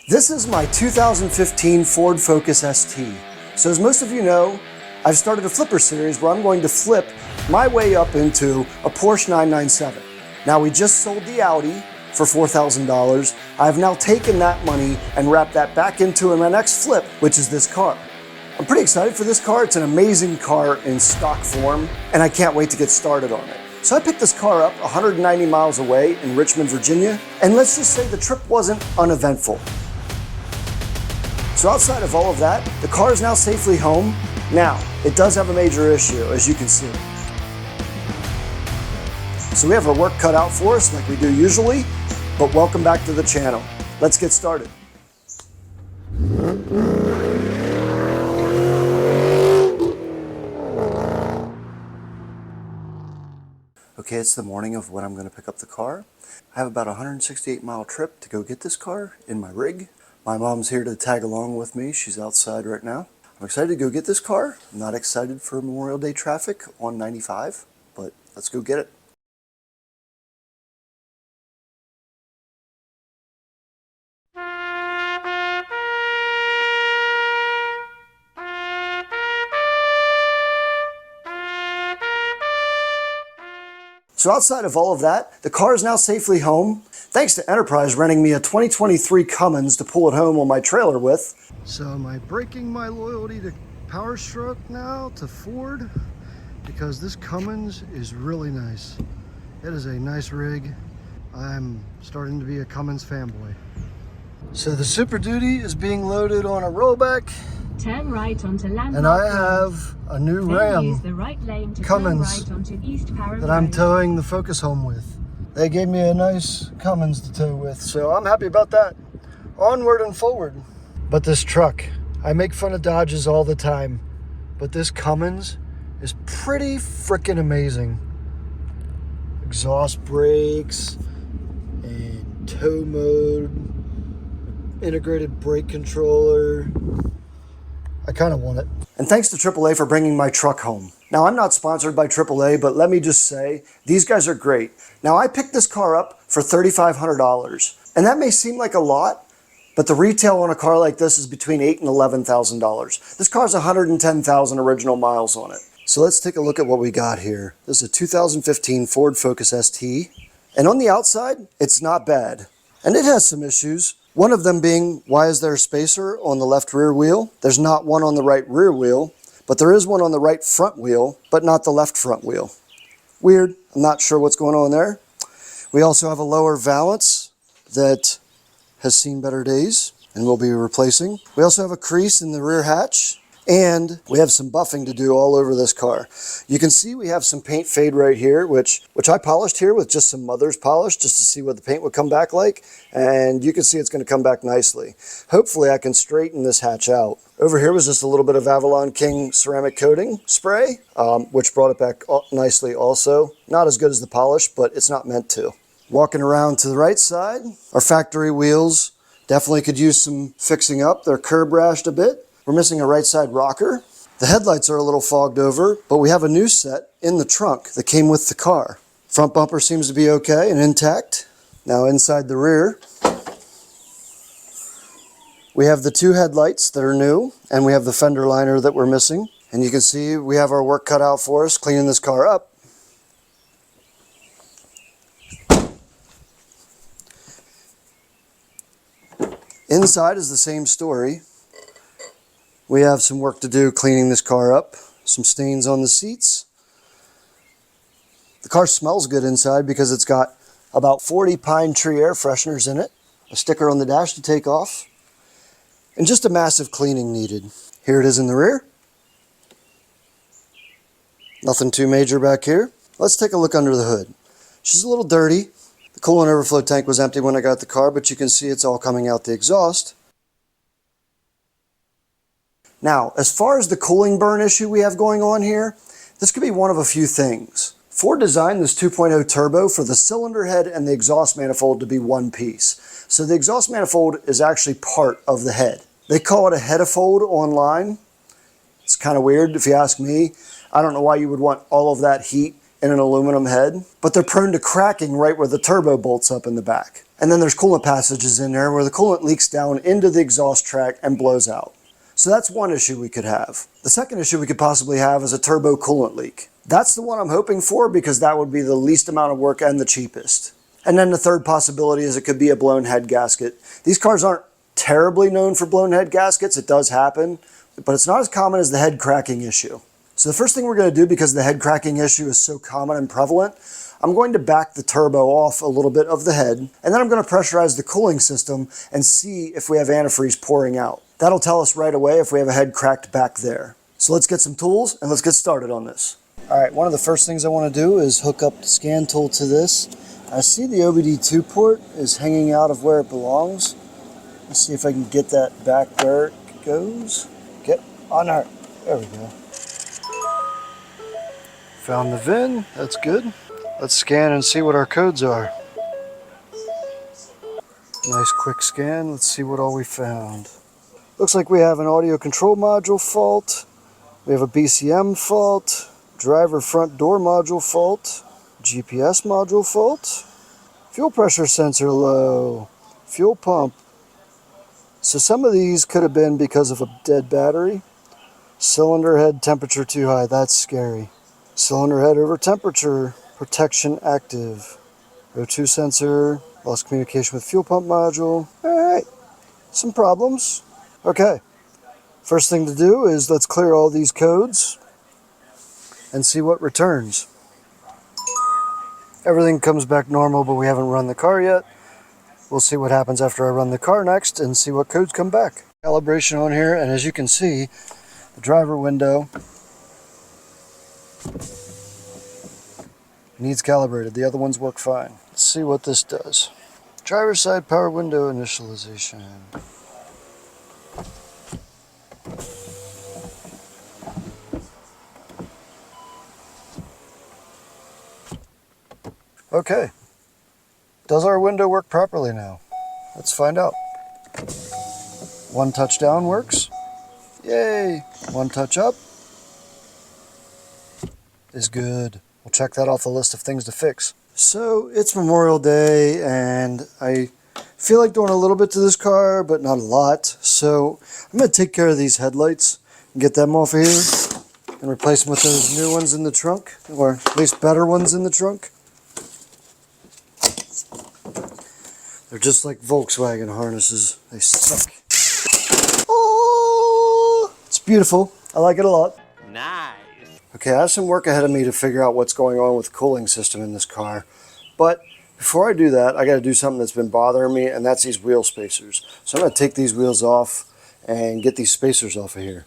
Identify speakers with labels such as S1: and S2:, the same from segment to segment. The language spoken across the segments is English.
S1: This is my 2015 Ford Focus ST. So as most of you know, I've started a flipper series where I'm going to flip my way up into a Porsche 997. Now we just sold the Audi for $4,000. I've now taken that money and wrapped that back into my next flip, which is this car. I'm pretty excited for this car. It's an amazing car in stock form, and I can't wait to get started on it. So I picked this car up 190 miles away in Richmond, Virginia, and let's just say the trip wasn't uneventful. So outside of all of that, the car is now safely home. Now, it does have a major issue, as you can see. So we have our work cut out for us like we do usually, but welcome back to the channel. Let's get started. Okay, it's the morning of when I'm going to pick up the car. I have about a 168-mile trip to go get this car in my rig. My mom's here to tag along with me. She's outside right now. I'm excited to go get this car. I'm not excited for Memorial Day traffic on 95, but let's go get it. So outside of all of that, the car is now safely home, thanks to Enterprise renting me a 2023 Cummins to pull it home on my trailer with. So am I breaking my loyalty to Powerstroke now, to Ford? Because this Cummins is really nice. It is a nice rig. I'm starting to be a Cummins fanboy. So the Super Duty is being loaded on a rollback. Turn right onto Landmark and I have a new Ram Cummins that I'm towing the Focus home with. They gave me a nice Cummins to tow with, so I'm happy about that. Onward and forward. But this truck, I make fun of Dodges all the time, but this Cummins is pretty freaking amazing. Exhaust brakes and tow mode, integrated brake controller. I kind of want it. And thanks to AAA for bringing my truck home. Now, I'm not sponsored by AAA, but let me just say, these guys are great. Now, I picked this car up for $3,500, and that may seem like a lot, but the retail on a car like this is between $8,000 and $11,000. This car has 110,000 original miles on it. So let's take a look at what we got here. This is a 2015 Ford Focus ST, and on the outside, it's not bad. And it has some issues. One of them being, why is there a spacer on the left rear wheel? There's not one on the right rear wheel, but there is one on the right front wheel, but not the left front wheel. Weird. I'm not sure what's going on there. We also have a lower valance that has seen better days and we'll be replacing. We also have a crease in the rear hatch, and we have some buffing to do all over this car. You can see we have some paint fade right here, which I polished here with just some mother's polish just to see what the paint would come back like. And you can see it's going to come back nicely. Hopefully I can straighten this hatch out. Over here was just a little bit of Avalon King ceramic coating spray, which brought it back nicely also. Not as good as the polish, but it's not meant to. Walking around to the right side, our factory wheels definitely could use some fixing up. They're curb rashed a bit. We're missing a right side rocker. The headlights are a little fogged over, but we have a new set in the trunk that came with the car. Front bumper seems to be okay and intact. Now inside the rear, we have the two headlights that are new, and we have the fender liner that we're missing. And you can see we have our work cut out for us cleaning this car up. Inside is the same story. We have some work to do cleaning this car up. Some stains on the seats. The car smells good inside because it's got about 40 pine tree air fresheners in it. A sticker on the dash to take off. And just a massive cleaning needed. Here it is in the rear. Nothing too major back here. Let's take a look under the hood. She's a little dirty. The coolant overflow tank was empty when I got the car, but you can see it's all coming out the exhaust. Now, as far as the cooling burn issue we have going on here, this could be one of a few things. Ford designed this 2.0 turbo for the cylinder head and the exhaust manifold to be one piece. So the exhaust manifold is actually part of the head. They call it a headifold online. It's kind of weird if you ask me. I don't know why you would want all of that heat in an aluminum head, but they're prone to cracking right where the turbo bolts up in the back. And then there's coolant passages in there where the coolant leaks down into the exhaust tract and blows out. So that's one issue we could have. The second issue we could possibly have is a turbo coolant leak. That's the one I'm hoping for because that would be the least amount of work and the cheapest. And then the third possibility is it could be a blown head gasket. These cars aren't terribly known for blown head gaskets. It does happen, but it's not as common as the head cracking issue. So the first thing we're going to do, because the head cracking issue is so common and prevalent, I'm going to back the turbo off a little bit of the head, and then I'm going to pressurize the cooling system and see if we have antifreeze pouring out. That'll tell us right away if we have a head cracked back there. So let's get some tools and let's get started on this. All right, one of the first things I want to do is hook up the scan tool to this. I see the OBD2 port is hanging out of where it belongs. Let's see if I can get that back where it goes. Get on there. There we go. Found the VIN. That's good. Let's scan and see what our codes are. Nice quick scan. Let's see what all we found. Looks like we have an audio control module fault. We have a BCM fault. Driver front door module fault. GPS module fault. Fuel pressure sensor low. Fuel pump. So some of these could have been because of a dead battery. Cylinder head temperature too high. That's scary. Cylinder head over temperature. Protection active. O2 sensor. Lost communication with fuel pump module. Alright. Some problems. Okay. First thing to do is let's clear all these codes and see what returns. Everything comes back normal, but we haven't run the car yet. We'll see what happens after I run the car next and see what codes come back. Calibration on here, and as you can see, the driver window needs calibrated. The other ones work fine. Let's see what this does. Driver's side power window initialization. Okay. Does our window work properly now? Let's find out. One touch down works. Yay! One touch up is good. We'll check that off the list of things to fix. So it's Memorial Day and I feel like doing a little bit to this car, but not a lot. So I'm going to take care of these headlights and get them off of here and replace them with those new ones in the trunk, or at least better ones in the trunk. They're just like Volkswagen harnesses. They suck. Oh, it's beautiful. I like it a lot.
S2: Nice.
S1: Okay, I have some work ahead of me to figure out what's going on with the cooling system in this car. But before I do that, I got to do something that's been bothering me, and that's these wheel spacers. So I'm going to take these wheels off and get these spacers off of here.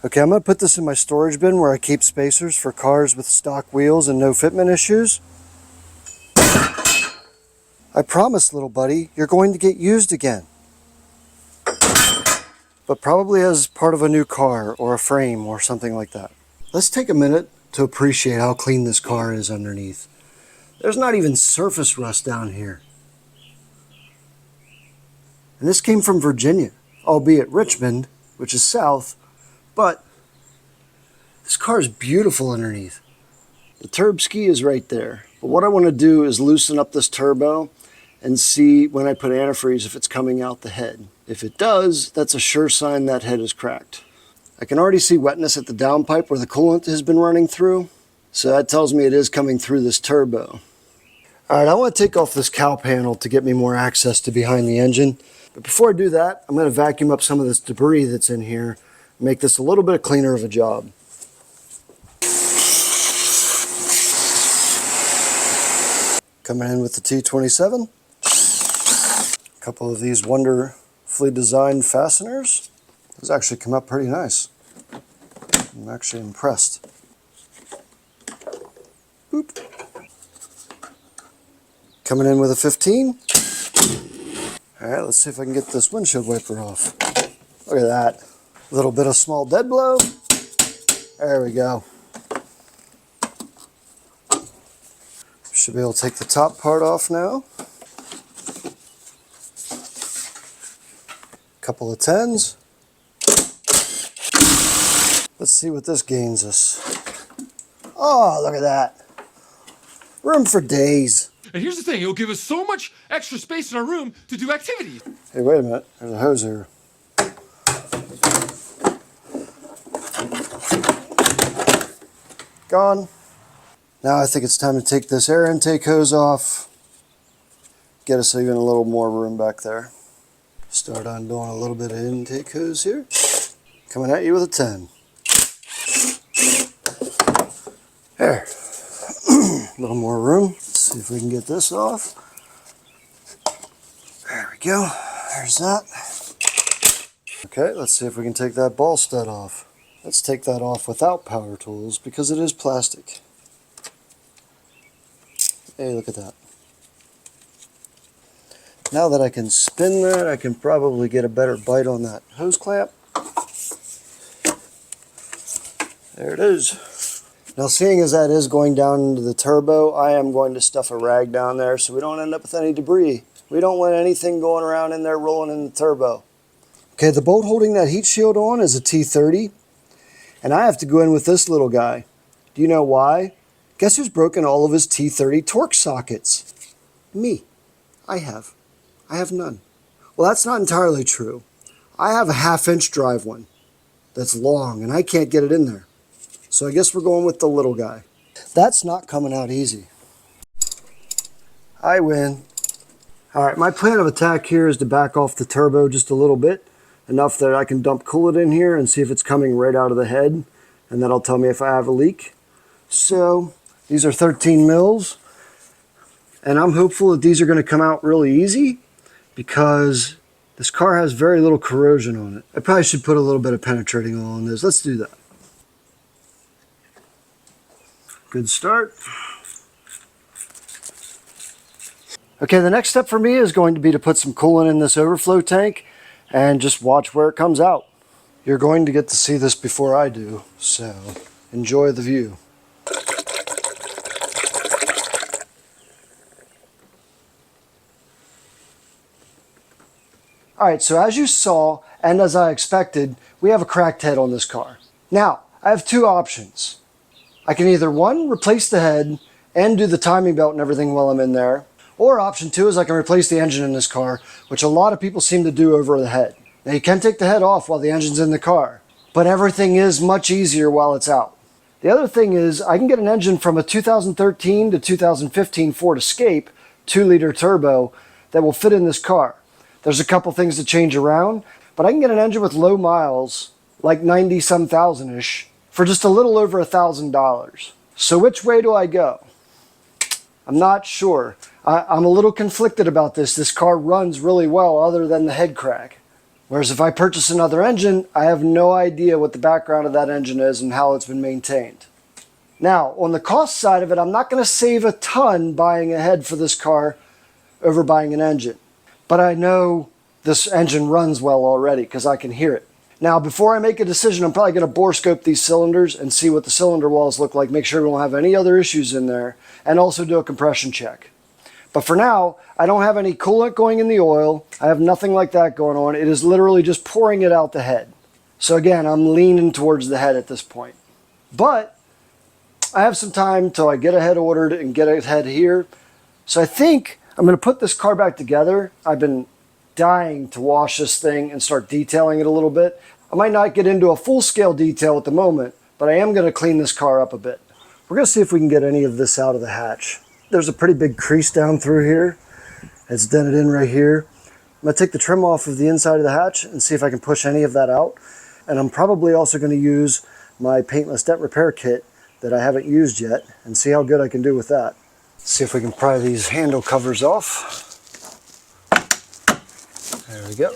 S1: Okay, I'm going to put this in my storage bin where I keep spacers for cars with stock wheels and no fitment issues. I promise, little buddy, you're going to get used again. But probably as part of a new car or a frame or something like that. Let's take a minute to appreciate how clean this car is underneath. There's not even surface rust down here. And this came from Virginia, albeit Richmond, which is south. But this car is beautiful underneath. The turb ski is right there. But what I want to do is loosen up this turbo and see when I put antifreeze if it's coming out the head. If it does, that's a sure sign that head is cracked. I can already see wetness at the downpipe where the coolant has been running through. So that tells me it is coming through this turbo. Alright, I want to take off this cowl panel to get me more access to behind the engine. But before I do that, I'm going to vacuum up some of this debris that's in here. Make this a little bit cleaner of a job. Coming in with the T27. A couple of these wonderfully designed fasteners. Those actually come up pretty nice. I'm actually impressed. Boop. Coming in with a 15. Alright, let's see if I can get this windshield wiper off. Look at that. A little bit of small dead blow. There we go. Should be able to take the top part off now. Couple of 10s. Let's see what this gains us. Oh, look at that. Room for days.
S2: And here's the thing, it'll give us so much extra space in our room to do activities.
S1: Hey, wait a minute. There's a hose here. Gone. Now I think it's time to take this air intake hose off. Get us even a little more room back there. Start on doing a little bit of intake hose here. Coming at you with a 10. There. A little more room. Let's see if we can get this off. There we go. There's that. Okay, let's see if we can take that ball stud off. Let's take that off without power tools because it is plastic. Hey, look at that. Now that I can spin that, I can probably get a better bite on that hose clamp. There it is. Now, seeing as that is going down into the turbo, I am going to stuff a rag down there so we don't end up with any debris. We don't want anything going around in there rolling in the turbo. Okay, the bolt holding that heat shield on is a T30, and I have to go in with this little guy. Do you know why? Guess who's broken all of his T30 torque sockets? Me. I have none. Well, that's not entirely true. I have a 1/2-inch drive one that's long, and I can't get it in there. So I guess we're going with the little guy. That's not coming out easy. I win. All right, my plan of attack here is to back off the turbo just a little bit, enough that I can dump coolant in here and see if it's coming right out of the head, and that'll tell me if I have a leak. So these are 13 mils, and I'm hopeful that these are going to come out really easy because this car has very little corrosion on it. I probably should put a little bit of penetrating oil on this. Let's do that. Good start. Okay, the next step for me is going to be to put some coolant in this overflow tank and just watch where it comes out. You're going to get to see this before I do, so enjoy the view. Alright, so as you saw, and as I expected, we have a cracked head on this car. Now, I have two options. I can either, one, replace the head and do the timing belt and everything while I'm in there, or option two is I can replace the engine in this car, which a lot of people seem to do over the head. Now, you can take the head off while the engine's in the car, but everything is much easier while it's out. The other thing is I can get an engine from a 2013 to 2015 Ford Escape 2-liter turbo that will fit in this car. There's a couple things to change around, but I can get an engine with low miles, like 90-some thousand-ish, for just a little over $1,000. So which way do I go? I'm not sure. I'm a little conflicted about this. This car runs really well other than the head crack. Whereas if I purchase another engine, I have no idea what the background of that engine is and how it's been maintained. Now, on the cost side of it, I'm not going to save a ton buying a head for this car over buying an engine. But I know this engine runs well already because I can hear it. Now, before I make a decision, I'm probably going to bore scope these cylinders and see what the cylinder walls look like, make sure we don't have any other issues in there, and also do a compression check. But for now, I don't have any coolant going in the oil. I have nothing like that going on. It is literally just pouring it out the head. So again, I'm leaning towards the head at this point. But I have some time till I get a head ordered and get a head here. So I think I'm going to put this car back together. I've been dying to wash this thing and start detailing it a little bit. I might not get into a full-scale detail at the moment, but I am going to clean this car up a bit. We're going to see if we can get any of this out of the hatch. There's a pretty big crease down through here. It's dented in right here. I'm going to take the trim off of the inside of the hatch and see if I can push any of that out. And I'm probably also going to use my paintless dent repair kit that I haven't used yet and see how good I can do with that. See if we can pry these handle covers off. There we go.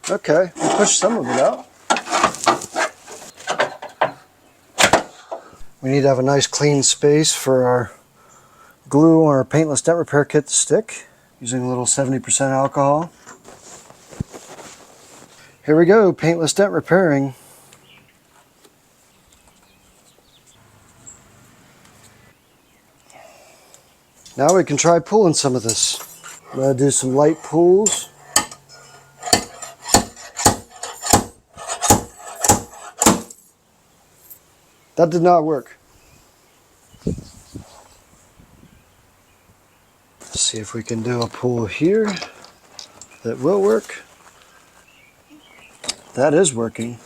S1: Okay, we'll push some of it out. We need to have a nice clean space for our glue on our paintless dent repair kit to stick, using a little 70% alcohol. Here we go, paintless dent repairing. Now we can try pulling some of this. I'm going to do some light pulls. That did not work. Let's see if we can do a pull here. That will work. That is working.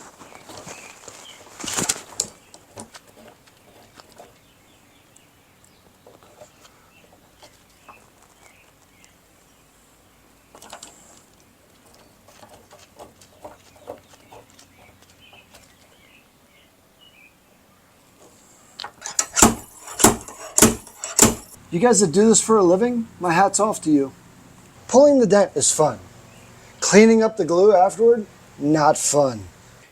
S1: You guys that do this for a living, my hat's off to you. Pulling the dent is fun. Cleaning up the glue afterward, not fun.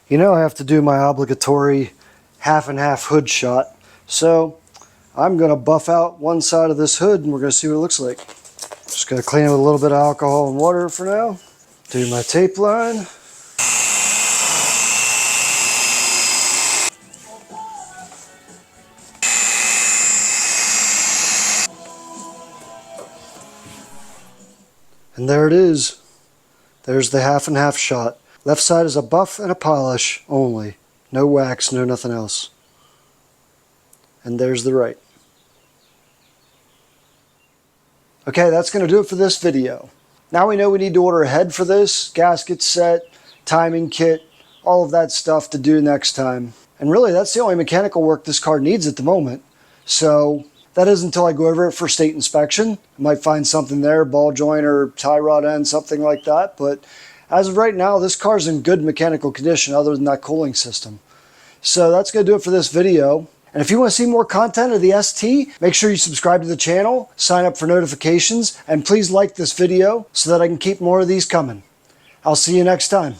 S1: You know I have to do my obligatory half and half hood shot. So I'm going to buff out one side of this hood and we're going to see what it looks like. Just going to clean it with a little bit of alcohol and water for now. Do my tape line. And there it is. There's the half and half shot. Left side is a buff and a polish only. No wax, no nothing else. And there's the right. Okay, that's going to do it for this video. Now we know we need to order ahead for this. Gasket set, timing kit, all of that stuff to do next time. And really, that's the only mechanical work this car needs at the moment. So that is until I go over it for state inspection. I might find something there, ball joint or tie rod end, something like that. But as of right now, this car's in good mechanical condition other than that cooling system. So that's going to do it for this video. And if you want to see more content of the ST, make sure you subscribe to the channel, sign up for notifications, and please like this video so that I can keep more of these coming. I'll see you next time.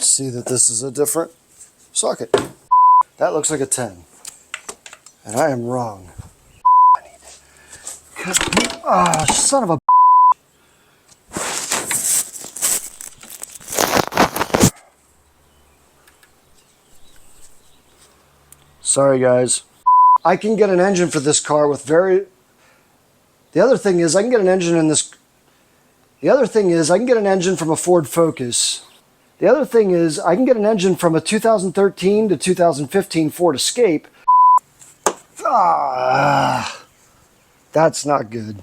S1: See that this is a different socket. That looks like a 10. And I am wrong. Ah, son of a... Sorry guys. I can get an engine for this car with very... The other thing is I can get an engine in this... The other thing is I can get an engine from a Ford Focus. The other thing is I can get an engine from a 2013 to 2015 Ford Escape. Ah, that's not good.